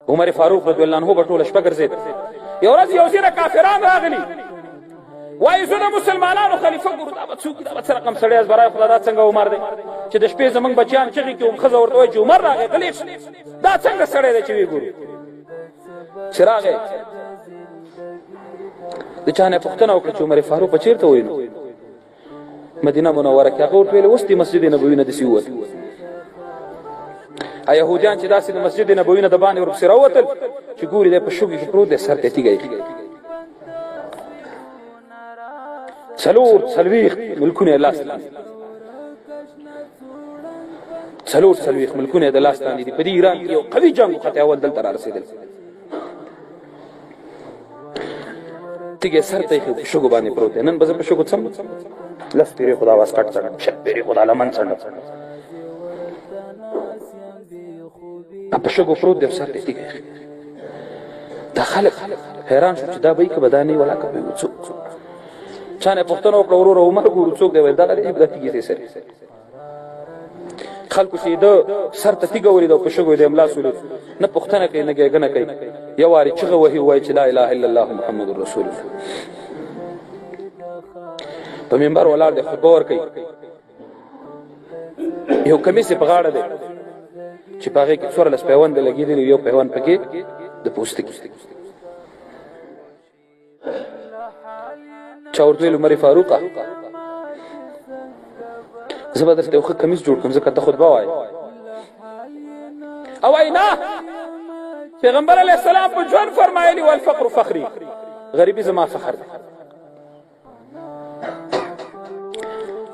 عمر فاروق رضی الله عنه په ټوله شپه ګرځېد. یو ورځ یو ځینې کافران راغلي، وایي زه د مسلمانانو خلیفه ګورو، دا به څوک دا به څه رقم سړی از برای خدا، دا څنګه عمر دی چې د شپې زموږ بچیان چغې کوي، ښځه ورته وایي چې عمر راغی غلی شه، دا څنګه سړی دی چې ویې ګورو. چې راغی د چا نه پوښتنه وکړه چې عمر فاروق به چېرته وایي، نو مدینه منوره کې. هغه ورته ویل اوس دې مسجد نبوي نه داسې ووتل. یهودیان چې داسې د مسجد نبوي نه د باندې ورپسې راووتل چې ګوري دی په شګو کې پروت دی، سر ته تیږه ایښې. څلوېښت ملکونه یې لاس لاندې، څلوېښت ملکونه یې د لاس لاندې دي. په دې ایران کې یو قوي جنګ وخت اول دلته را رسېدل. تیږې سر ته ایښې په شګو باندې پروت دی. نن به زه په شګو څم، لس پیرې خو د اواز کټ څنډم، شل پیرې خو د لمن څنډم، په شګو پروت دی، سر ته تیږه ایښې. دا خلک حیران شو چې دا به یې که به دا نه وي، ولا که به یې څوک. چا نه پوښتنه وکړه وروره عمر ګورو څوک دی؟ ویل دا دا تیږې دی سر. خلکو چې د سر ته تیږه ولیده او په شګو یې د املاس ولید، نه پوښتنه کوي نه ګیږنه کوي، یو وارې چغه وهي ووایي چې لا اله الا الله محمد رسول الله. په منبر ولاړ دی، خطبه ورکوي. یو کمیس یې په غاړه دی چې په هغې کې 14 پیونده لګېدلي، یو پیوند پکې د پوستکي. چا ورته ویل عمر فاروقه زه به درته یو ښه کمیس جوړ کړم ځکه ته خطبه وایې. او وایي نه، پیغمبر علیه السلام په ژوند فرمایلي والفقر فخري، غریبي زما فخر دی.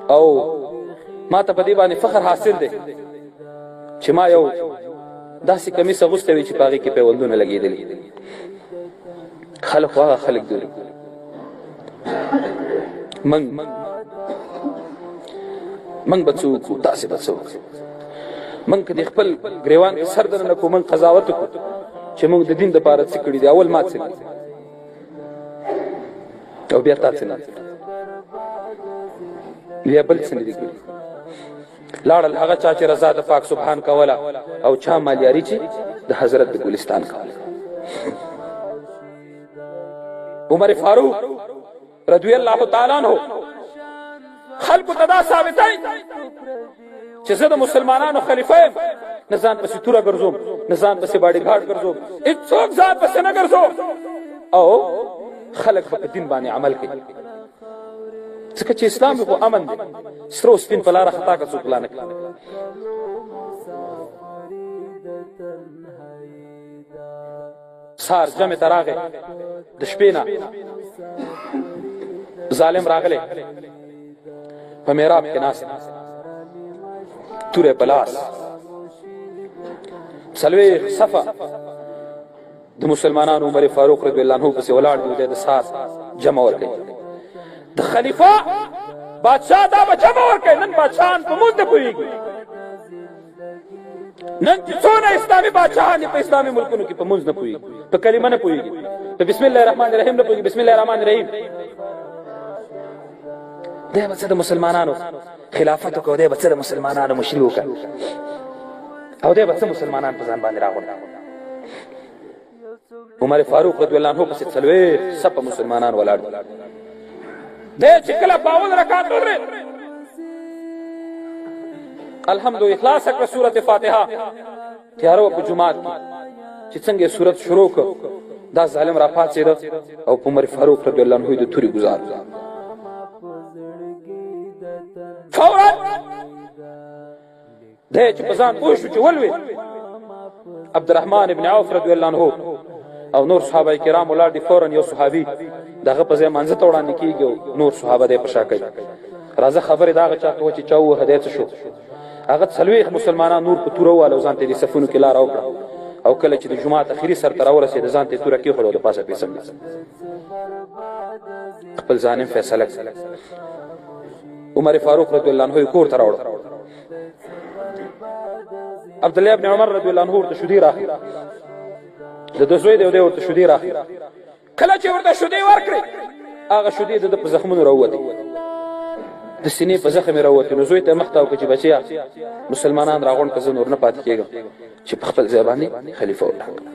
او ما ته په دې باندې فخر حاصل دی چې ما یو داسې کمیس اغوستی وي چې په هغې کې پیوندونه لګېدلي. خلک خو هغه خلک دي، منګ به څه وکړو، داسې به څه وکړو. منګ که د خپل ګریوان کې سر دننه کړو، منګ قضاوت وکړو چې موږ د دین دپاره څه کړي دي. اول ما څه دي او بیا تا څه نه دي، بیا بل څه نه دي کړي. لاړل هغه چا چې رضا د پاک سبحان کوله، او چا مالیاري چې د حضرت د ګلستان کوله. عمر فاروق رضی الله تعالی عنہ خلکو ته دا ثابتوي چې زه د مسلمانانو خلیفه یم، نه ځان پسې توره ګرځوم، نه ځان پسې باډي ګارډ ګرځوم، هېڅوک ځان پسې نه ګرځوم، او خلک به په دین باندې عمل کوي. ځکه چې اسلام خو امن دی، سره او سپین په لاره خطا که څوک لا نه کوي. سهار جمع ته راغی، د شپې نه ظالم راغلی، په محراب کې ناست، توره په لاس، 40 صفه د مسلمانانو عمر فاروق رضی الله عنه پسې ولاړ دی، د سهار جمع ورکوي. د خلیفه بادشاه دا به جمع ورکوي. نن بادشاهان په مونځ نه پوهېږي، نن چې څونه اسلامي بادشاهان دي په اسلامي ملکونو کې په مونځ نه پوهېږي، په کلمه نه پوهېږي، په بسم الله الرحمن الرحیم نه پوهېږي. بسم الله الرحمن الرحیم دی به څه د مسلمانانو خلافت وکړو، دی به څه د مسلمانانو مشري وکړه، او دی به څه مسلمانان په ځان باندې راغونډ. عمر فاروق رضی الله عنه پسې 40 صفه مسلمانان ولاړ دي. دی چې کله په اول رکعت ودرېد، الحمد اخلاص کړه سورت فاتحه، تیاره وه په جومات کې چې څنګه یې سورت شروع کړ، دا ظالم را پاڅېده او په عمر فاروق رضی الله عنه د تورې ګزار. فورا دی چې په ځان پوه شو چې ولوېد، عبدالرحمن ابن عوف رضی الله عنه او نور صحابه کرام ولاړ دي. فورا یو صحابي دغه په ځای منځه ته وړاندې کېږي او نور صحابه دی په شا کوي. راځه خبرې د هغه چا کوه چې چا ووهه دی څه شو. هغه 40 مسلمانان نور په توره وواله او ځان ته یې د صفونو کې لاره وکړه، او کله چې د جومات اخري سر ته راورسېد ځان ته یې توره کېښوده او د پاسه پې څملي خپل ظالم فیصله کړه. عمر فاروق رضی الله عنه کور ته راوړه. عبدالله ابن عمر رضی الله عنه ورته شودې راخي، د ده زوی دی او دی ورته شودې راخي. کله چې ورته شودې ورکړې، هغه شودې د ده په زخمونو راووتې، د سینې په زخم یې راووتې. نو زوی ته یې مخ ته وکړه چې بچیه مسلمانان راغونډ که زه نور نه پاتې کېږم چې په خپل ځای باندې خلیفه وټاکم.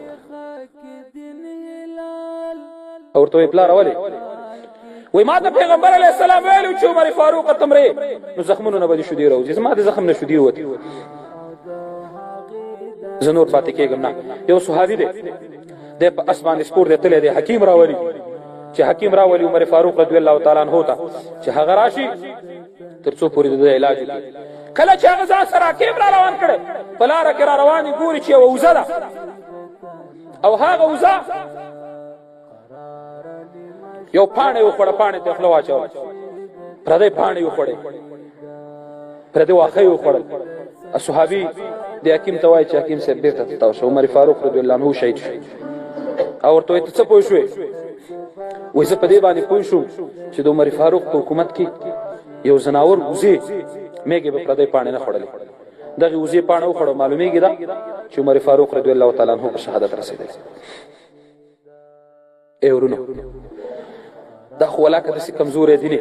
او ورته پلار ولې وای ما ته پیغمبر علیه السلام ویلو چې عمر فاروق تمره نو زخمونو نه به شو دی راوځي زما د زخم نه شو دی وتی زنور پاتې کېږم نه یو صحابي دی د په اسمان سپور دی تللی دی حکیم راولي چې حکیم راولي عمر فاروق رضی الله تعالی عنہ ته چې هغه راشي تر څو پورې د علاج وکړي کله چې هغه ځان سره حکیم را روان کړي په لاره کې را رواني ګوري چې یوه وزه ده او هغه وزه یو پاڼې وخوړه پاڼې ته خوله واچوله پردی پاڼې وخوړې پردی واښه یې وخوړل صحابي د حکیم ته وایي چې حکیم صاحب بېرته تاو شه عمر فاروق رضی الله عنه شهید شو او ورته وایي ته څه پوه شوې وایي زه په دې باندې پوه شوم چې د عمر فاروق په حکومت کې یو ځناور وزې میږې به پردی پاڼې نه خوړلې دغې وزې پاڼه وخوړه معلومېږي ده چې عمر فاروق رضی الله تعالی عنه په شهادت رسېدلی ای ورونو دا خو ولاکه داسې کمزوری دین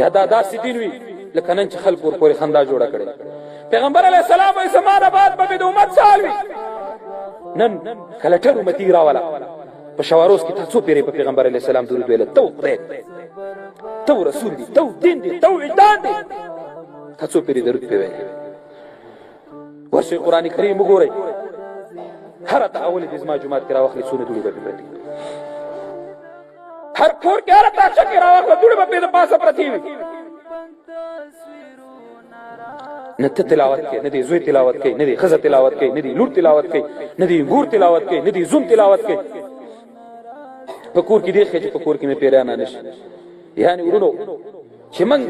یا دا داسې دین وي لکه نن چې خلک ورپورې خندا جوړه کړې پیغمبر علیه السلام وایي زما نه بعد به مې د امت سال وي نن کلټر امتي راوله په شواروز کې تا څو پیرې په پیغمبر علیه السلام درود ویله ته خدای ته رسول دي ته دین دي ته وجدان دي تا څو پیرې درود پې ویلې ورشئ قرآن کریم وګورئ هره تحول دې زما جومات کې راواخلې څونه دوړې به پې پرتې هر کور کې هره تاقچه کې راواخله دوړې به پې د پاسه پرتې وي نه ته تلاوت کوي نه دی زوی تلاوت کوي نه دی ښځه تلاوت کوي نه دی لور تلاوت کوي نه دی ګور تلاوت کوي نه دی زوم تلاوت کوي په کور کې دی ښه چې په کور کې مې پیریانه نه شي یعنې ورونو چې موږ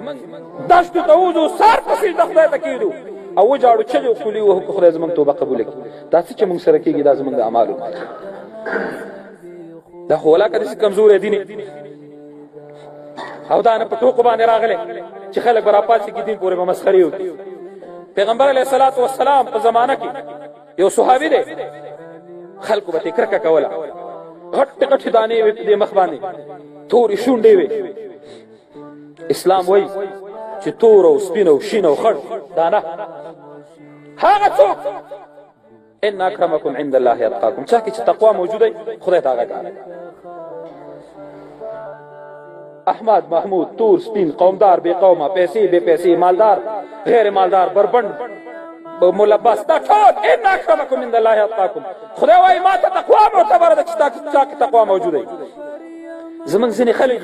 دشتو ته وځو سار په سجده خدای ته کېږدو او وجاړو چغې وکولې وهو که خدای زموږ توبه قبوله کړي دا څه چې موږ سره کېږي دا زموږ د اعمالو دا خو ولاکه داسې کمزوری دین او دا نه په ټوکو باندې راغلی چې خلک به راپاڅېږي دین پورې به مسخرې وکړي پیغمبر علیه الصلاة والسلام په زمانه کې یو صحابي دی خلکو به ترې کرکه کوله غټې غټې دانې وې په دې مخ باندې تورې شونډې وې اسلام وایي چې تور او سپین او شین او خړ دانه هغه څوک ان اکرمکم عند الله اتقاکم چا کې چې تقوا موجوده خدای ته هغه کار احمد محمود تور سپین قومدار بے قومه پیسې بے پیسې مالدار غیر مالدار بربند ملبس دا ټول ان اکرمکم عند الله اتقاکم خدای وایي ما ته تقوا معتبره ده چې چا کې تقوا موجوده زمونږ ځینې خلک